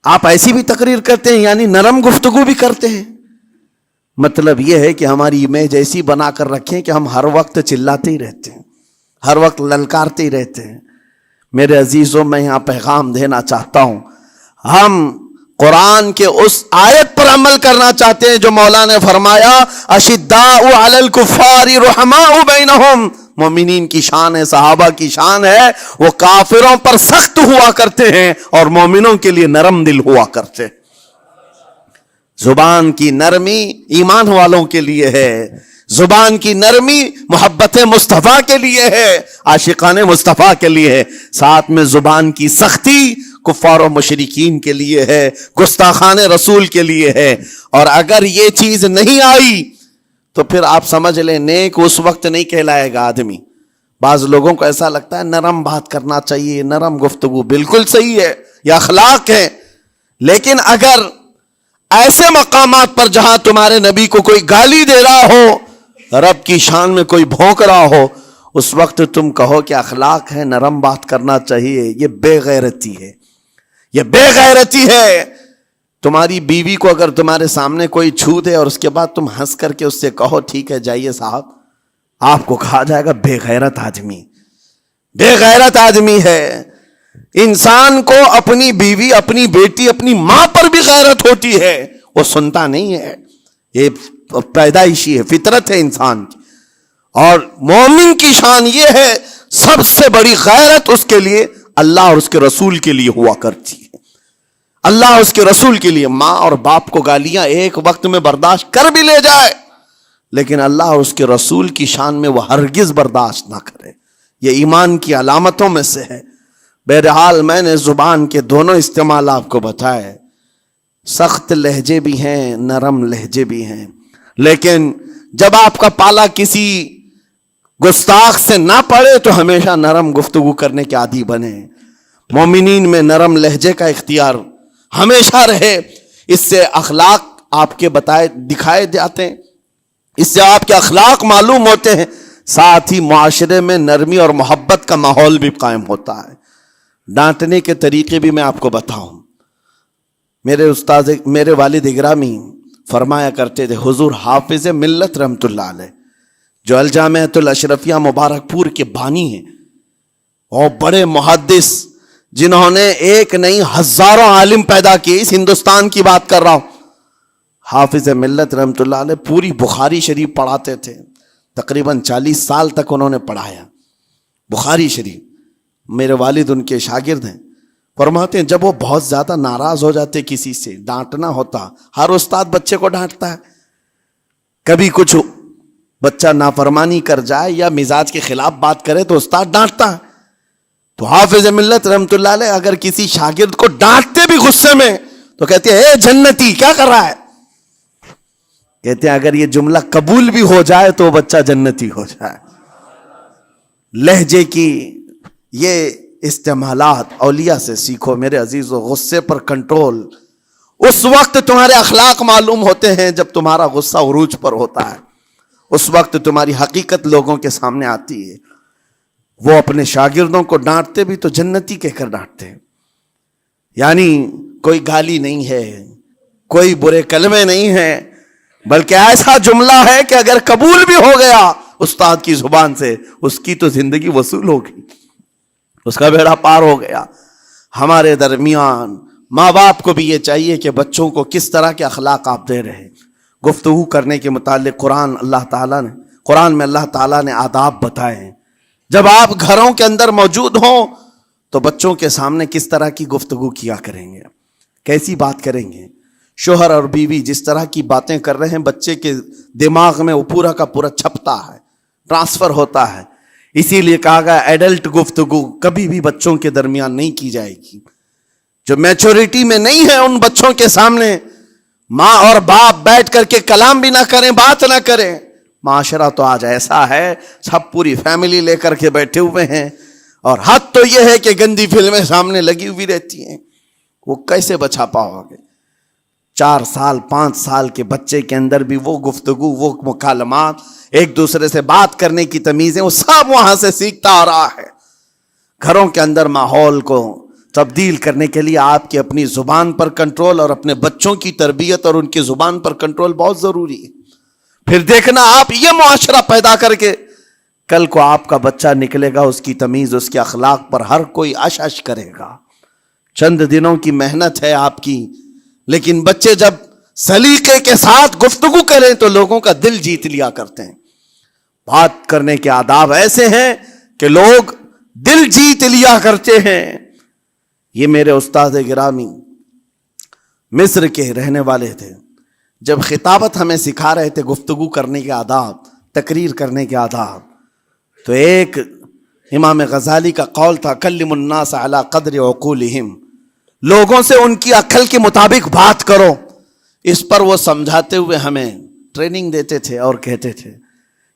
Speaker 1: آپ ایسی بھی تقریر کرتے ہیں، یعنی نرم گفتگو بھی کرتے ہیں؟ مطلب یہ ہے کہ ہماری امیج ایسی بنا کر رکھیں کہ ہم ہر وقت چلاتے ہی رہتے ہیں، ہر وقت للکارتے ہی رہتے ہیں۔ میرے عزیزوں، میں یہاں پیغام دینا چاہتا ہوں، ہم قرآن کے اس آیت پر عمل کرنا چاہتے ہیں جو مولا نے فرمایا اشداء علی الکفار رحماء بینہم، مومنین کی شان ہے، صحابہ کی شان ہے، وہ کافروں پر سخت ہوا کرتے ہیں اور مومنوں کے لیے نرم دل ہوا کرتے ہیں۔ زبان کی نرمی ایمان والوں کے لیے ہے، زبان کی نرمی محبت مصطفیٰ کے لیے ہے، عاشقان مصطفیٰ کے لیے ہے، ساتھ میں زبان کی سختی کفار و مشرکین کے لیے ہے، گستاخان رسول کے لیے ہے۔ اور اگر یہ چیز نہیں آئی تو پھر آپ سمجھ لیں نیک اس وقت نہیں کہلائے گا آدمی۔ بعض لوگوں کو ایسا لگتا ہے نرم بات کرنا چاہیے، نرم گفتگو، بالکل صحیح ہے، یہ اخلاق ہے، لیکن اگر ایسے مقامات پر جہاں تمہارے نبی کو کوئی گالی دے رہا ہو، رب کی شان میں کوئی بھونک رہا ہو، اس وقت تم کہو کہ اخلاق ہے، نرم بات کرنا چاہیے، یہ بے غیرتی ہے، یہ بے غیرتی ہے۔ تمہاری بیوی کو اگر تمہارے سامنے کوئی چھو دے اور اس کے بعد تم ہنس کر کے اس سے کہو ٹھیک ہے جائیے صاحب، آپ کو کہا جائے گا بے غیرت آدمی، بے غیرت آدمی ہے۔ انسان کو اپنی بیوی، اپنی بیٹی، اپنی ماں پر بھی غیرت ہوتی ہے، وہ سنتا نہیں ہے، یہ پیدائشی ہے، فطرت ہے انسان کی۔ اور مومن کی شان یہ ہے، سب سے بڑی غیرت اس کے لیے اللہ اور اس کے رسول کے لیے ہوا کرتی ہے۔ اللہ اور اس کے رسول کے لیے ماں اور باپ کو گالیاں ایک وقت میں برداشت کر بھی لے جائے، لیکن اللہ اور اس کے رسول کی شان میں وہ ہرگز برداشت نہ کرے، یہ ایمان کی علامتوں میں سے ہے۔ بہرحال میں نے زبان کے دونوں استعمال آپ کو بتائے، سخت لہجے بھی ہیں، نرم لہجے بھی ہیں، لیکن جب آپ کا پالا کسی گستاخ سے نہ پڑے تو ہمیشہ نرم گفتگو کرنے کے عادی بنے۔ مومنین میں نرم لہجے کا اختیار ہمیشہ رہے، اس سے اخلاق آپ کے بتائے دکھائے جاتے ہیں، اس سے آپ کے اخلاق معلوم ہوتے ہیں، ساتھ ہی معاشرے میں نرمی اور محبت کا ماحول بھی قائم ہوتا ہے۔ ڈانٹنے کے طریقے بھی میں آپ کو بتاؤں، میرے والد اگرامی فرمایا کرتے تھے، حضور حافظ ملت رحمت اللہ علیہ جو الجامعۃ الاشرفیہ مبارک پور کے بانی ہیں اور بڑے محدث، جنہوں نے ایک نہیں ہزاروں عالم پیدا کیے، اس ہندوستان کی بات کر رہا ہوں، حافظ ملت رحمۃ اللہ علیہ پوری بخاری شریف پڑھاتے تھے، تقریباً 40 سال تک انہوں نے پڑھایا بخاری شریف. میرے والد ان کے شاگرد ہیں. فرماتے ہیں جب وہ بہت زیادہ ناراض ہو جاتے کسی سے، ڈانٹنا ہوتا، ہر استاد بچے کو ڈانٹتا ہے، کبھی کچھ بچہ نافرمانی کر جائے یا مزاج کے خلاف بات کرے تو استاد ڈانٹتا ہے. تو حافظ ملت رحمۃ اللہ علیہ اگر کسی شاگرد کو ڈانٹتے بھی غصے میں تو کہتے ہیں اے جنتی کیا کر رہا ہے. کہتے ہیں اگر یہ جملہ قبول بھی ہو جائے تو بچہ جنتی ہو جائے. لہجے کی یہ استعمالات اولیاء سے سیکھو میرے عزیزو. غصے پر کنٹرول اس وقت تمہارے اخلاق معلوم ہوتے ہیں جب تمہارا غصہ عروج پر ہوتا ہے. اس وقت تمہاری حقیقت لوگوں کے سامنے آتی ہے. وہ اپنے شاگردوں کو ڈانٹتے بھی تو جنتی کہہ کر ڈانٹتے ہیں، یعنی کوئی گالی نہیں ہے، کوئی برے کلمے نہیں ہیں، بلکہ ایسا جملہ ہے کہ اگر قبول بھی ہو گیا استاد کی زبان سے، اس کی تو زندگی وصول ہوگی، اس کا بیڑا پار ہو گیا. ہمارے درمیان ماں باپ کو بھی یہ چاہیے کہ بچوں کو کس طرح کے اخلاق آپ دے رہے. گفتگو کرنے کے متعلق قرآن میں اللہ تعالیٰ نے آداب بتائے ہیں. جب آپ گھروں کے اندر موجود ہوں تو بچوں کے سامنے کس طرح کی گفتگو کیا کریں گے، کیسی بات کریں گے. شوہر اور بیوی جس طرح کی باتیں کر رہے ہیں بچے کے دماغ میں وہ پورا کا پورا چھپتا ہے، ٹرانسفر ہوتا ہے. اسی لیے کہا گیا ایڈلٹ گفتگو کبھی بھی بچوں کے درمیان نہیں کی جائے گی. جو میچورٹی میں نہیں ہے ان بچوں کے سامنے ماں اور باپ بیٹھ کر کے کلام بھی نہ کریں، بات نہ کریں. معاشرہ تو آج ایسا ہے سب پوری فیملی لے کر کے بیٹھے ہوئے ہیں، اور حد تو یہ ہے کہ گندی فلمیں سامنے لگی ہوئی رہتی ہیں. وہ کیسے بچا پاؤ گے؟ 4 سال 5 سال کے بچے کے اندر بھی وہ گفتگو، وہ مکالمات، ایک دوسرے سے بات کرنے کی تمیزیں، وہ سب وہاں سے سیکھتا آ رہا ہے. گھروں کے اندر ماحول کو تبدیل کرنے کے لیے آپ کی اپنی زبان پر کنٹرول اور اپنے بچوں کی تربیت اور ان کی زبان پر کنٹرول بہت ضروری ہے. پھر دیکھنا آپ یہ معاشرہ پیدا کر کے کل کو آپ کا بچہ نکلے گا، اس کی تمیز، اس کے اخلاق پر ہر کوئی اش اش کرے گا. چند دنوں کی محنت ہے آپ کی، لیکن بچے جب سلیقے کے ساتھ گفتگو کریں تو لوگوں کا دل جیت لیا کرتے ہیں. بات کرنے کے آداب ایسے ہیں کہ لوگ دل جیت لیا کرتے ہیں. یہ میرے استاد گرامی مصر کے رہنے والے تھے. جب خطابت ہمیں سکھا رہے تھے گفتگو کرنے کے آداب، تقریر کرنے کے آداب، تو ایک امام غزالی کا قول تھا کلم الناس علی قدر عقولہم، لوگوں سے ان کی عقل کے مطابق بات کرو. اس پر وہ سمجھاتے ہوئے ہمیں ٹریننگ دیتے تھے اور کہتے تھے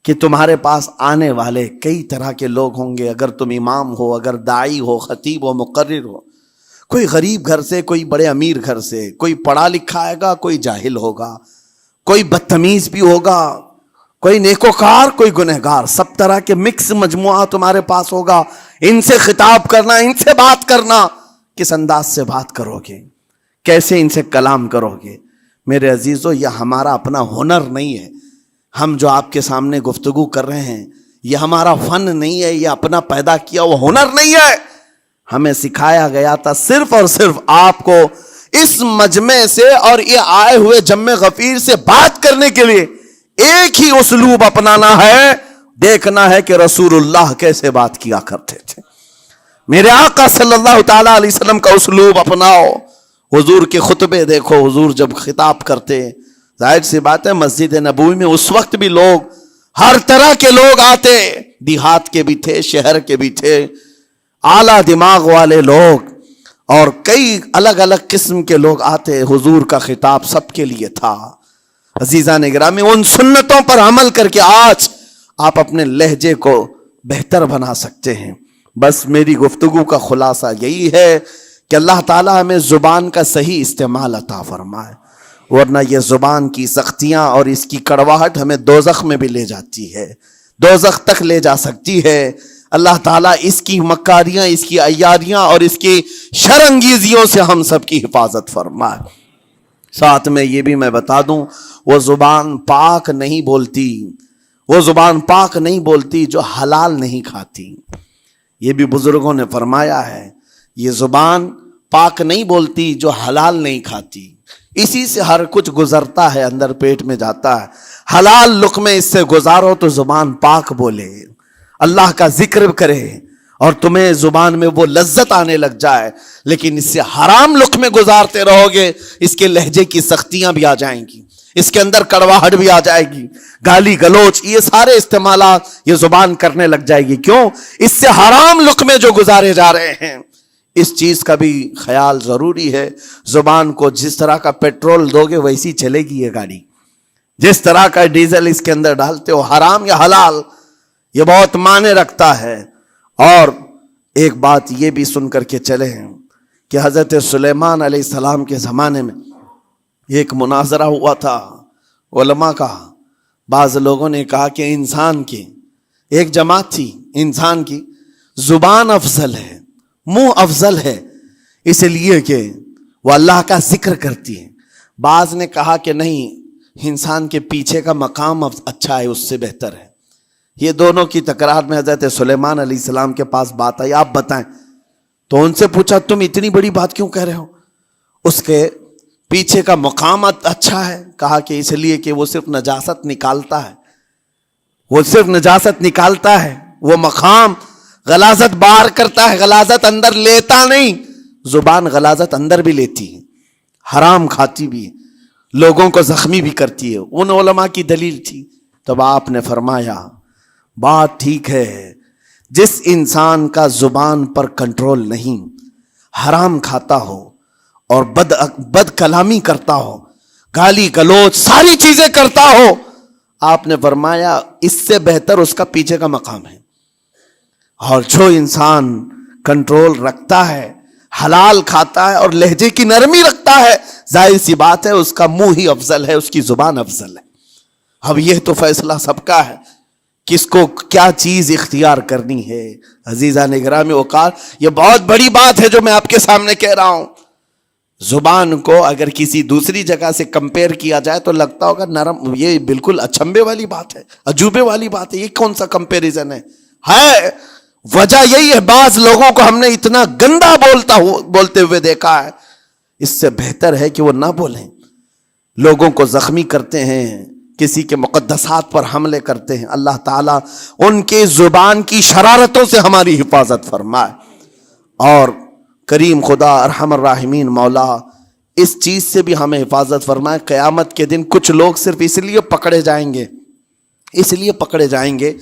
Speaker 1: کہ تمہارے پاس آنے والے کئی طرح کے لوگ ہوں گے. اگر تم امام ہو، اگر داعی ہو، خطیب ہو، مقرر ہو، کوئی غریب گھر سے، کوئی بڑے امیر گھر سے، کوئی پڑھا لکھا آئے گا، کوئی جاہل ہوگا، کوئی بدتمیز بھی ہوگا، کوئی نیکوکار، کوئی گنہگار، سب طرح کے مکس مجموعہ تمہارے پاس ہوگا. ان سے خطاب کرنا، ان سے بات کرنا، کس انداز سے بات کرو گے، کیسے ان سے کلام کرو گے. میرے عزیزو یہ ہمارا اپنا ہنر نہیں ہے. ہم جو آپ کے سامنے گفتگو کر رہے ہیں یہ ہمارا فن نہیں ہے، یہ اپنا پیدا کیا وہ ہنر نہیں ہے. ہمیں سکھایا گیا تھا صرف اور صرف آپ کو اس مجمع سے اور یہ آئے ہوئے جمع غفیر سے بات کرنے کے لیے ایک ہی اسلوب اپنانا ہے. دیکھنا ہے کہ رسول اللہ کیسے بات کیا کرتے تھے. میرے آقا صلی اللہ تعالی علیہ وسلم کا اسلوب اپناؤ. حضور کے خطبے دیکھو، حضور جب خطاب کرتے، ظاہر سی بات ہے مسجد نبوی میں اس وقت بھی لوگ، ہر طرح کے لوگ آتے، دیہات کے بھی تھے، شہر کے بھی تھے، اعلیٰ دماغ والے لوگ اور کئی الگ الگ قسم کے لوگ آتے. حضور کا خطاب سب کے لیے تھا. عزیزان گرامی، ان سنتوں پر عمل کر کے آج آپ اپنے لہجے کو بہتر بنا سکتے ہیں. بس میری گفتگو کا خلاصہ یہی ہے کہ اللہ تعالیٰ ہمیں زبان کا صحیح استعمال عطا فرمائے، ورنہ یہ زبان کی سختیاں اور اس کی کڑواہٹ ہمیں دوزخ میں بھی لے جاتی ہے، دوزخ تک لے جا سکتی ہے. اللہ تعالیٰ اس کی مکاریاں، اس کی عیاریاں اور اس کی شرانگیزیوں سے ہم سب کی حفاظت فرمائے. ساتھ میں یہ بھی میں بتا دوں، وہ زبان پاک نہیں بولتی، وہ زبان پاک نہیں بولتی جو حلال نہیں کھاتی. یہ بھی بزرگوں نے فرمایا ہے، یہ زبان پاک نہیں بولتی جو حلال نہیں کھاتی. اسی سے ہر کچھ گزرتا ہے، اندر پیٹ میں جاتا ہے. حلال لقمے اس سے گزارو تو زبان پاک بولے، اللہ کا ذکر کرے اور تمہیں زبان میں وہ لذت آنے لگ جائے. لیکن اس سے حرام لقمے گزارتے رہو گے، اس کے لہجے کی سختیاں بھی آ جائیں گی، اس کے اندر کڑواہٹ بھی آ جائے گی، گالی گلوچ، یہ سارے استعمالات یہ زبان کرنے لگ جائے گی. کیوں؟ اس سے حرام لقمے جو گزارے جا رہے ہیں. اس چیز کا بھی خیال ضروری ہے. زبان کو جس طرح کا پیٹرول دو گے ویسی چلے گی یہ گاڑی. جس طرح کا ڈیزل اس کے اندر ڈالتے ہو، حرام یا حلال، یہ بہت معنی رکھتا ہے. اور ایک بات یہ بھی سن کر کے چلے ہیں کہ حضرت سلیمان علیہ السلام کے زمانے میں ایک مناظرہ ہوا تھا علماء کا. بعض لوگوں نے کہا کہ انسان کی ایک جماعت تھی، انسان کی زبان افضل ہے، منہ افضل ہے، اس لیے کہ وہ اللہ کا ذکر کرتی ہے. بعض نے کہا کہ نہیں، انسان کے پیچھے کا مقام اچھا ہے، اس سے بہتر ہے. یہ دونوں کی تکرار میں حضرت سلیمان علیہ السلام کے پاس بات آئی، آپ بتائیں. تو ان سے پوچھا تم اتنی بڑی بات کیوں کہہ رہے ہو؟ اس کے پیچھے کا مقام اچھا ہے. کہا کہ اس لیے کہ وہ صرف نجاست نکالتا ہے، وہ صرف نجاست نکالتا ہے، وہ مقام غلاظت باہر کرتا ہے، غلاظت اندر لیتا نہیں. زبان غلاظت اندر بھی لیتی ہے، حرام کھاتی بھی ہے، لوگوں کو زخمی بھی کرتی ہے. ان علماء کی دلیل تھی. تب آپ نے فرمایا بات ٹھیک ہے، جس انسان کا زبان پر کنٹرول نہیں، حرام کھاتا ہو اور بد کلامی کرتا ہو، گالی گلوچ ساری چیزیں کرتا ہو، آپ نے فرمایا اس سے بہتر اس کا پیچھے کا مقام ہے. اور جو انسان کنٹرول رکھتا ہے، حلال کھاتا ہے اور لہجے کی نرمی رکھتا ہے، ظاہر سی بات ہے اس کا منہ ہی افضل ہے، اس کی زبان افضل ہے. اب یہ تو فیصلہ سب کا ہے، کس کو کیا چیز اختیار کرنی ہے. عزیزان گرامی اوقات، یہ بہت بڑی بات ہے جو میں آپ کے سامنے کہہ رہا ہوں. زبان کو اگر کسی دوسری جگہ سے کمپیئر کیا جائے تو لگتا ہوگا نرم، یہ بالکل اچنبے والی بات ہے، عجوبے والی بات ہے، یہ کون سا کمپیریزن ہے. وجہ یہی ہے، بعض لوگوں کو ہم نے اتنا گندا بولتے ہوئے دیکھا ہے. اس سے بہتر ہے کہ وہ نہ بولیں. لوگوں کو زخمی کرتے ہیں، کسی کے مقدسات پر حملے کرتے ہیں. اللہ تعالیٰ ان کے زبان کی شرارتوں سے ہماری حفاظت فرمائے. اور کریم خدا ارحم الراحمین مولا اس چیز سے بھی ہمیں حفاظت فرمائے. قیامت کے دن کچھ لوگ صرف اس لیے پکڑے جائیں گے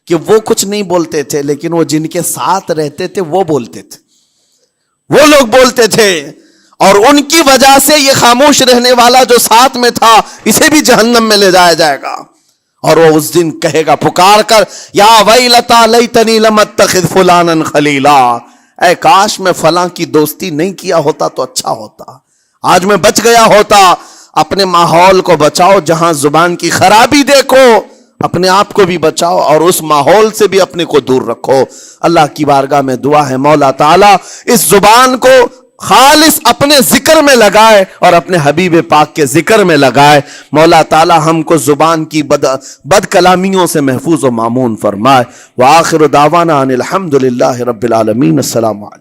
Speaker 1: کہ وہ کچھ نہیں بولتے تھے، لیکن وہ جن کے ساتھ رہتے تھے وہ بولتے تھے، وہ لوگ بولتے تھے، اور ان کی وجہ سے یہ خاموش رہنے والا جو ساتھ میں تھا اسے بھی جہنم میں لے جایا جائے گا. اور وہ اس دن کہے گا پکار کر، یا ویلتا لیتنی لم اتخذ فلانا خلیلا، اے کاش میں فلاں کی دوستی نہیں کیا ہوتا تو اچھا ہوتا، آج میں بچ گیا ہوتا. اپنے ماحول کو بچاؤ، جہاں زبان کی خرابی دیکھو اپنے آپ کو بھی بچاؤ اور اس ماحول سے بھی اپنے کو دور رکھو. اللہ کی بارگاہ میں دعا ہے مولا تعالیٰ اس زبان کو خالص اپنے ذکر میں لگائے اور اپنے حبیب پاک کے ذکر میں لگائے. مولا تعالیٰ ہم کو زبان کی بد کلامیوں سے محفوظ و مامون فرمائے. وآخر دعوانا ان الحمد للہ رب العالمین. السلام علیکم.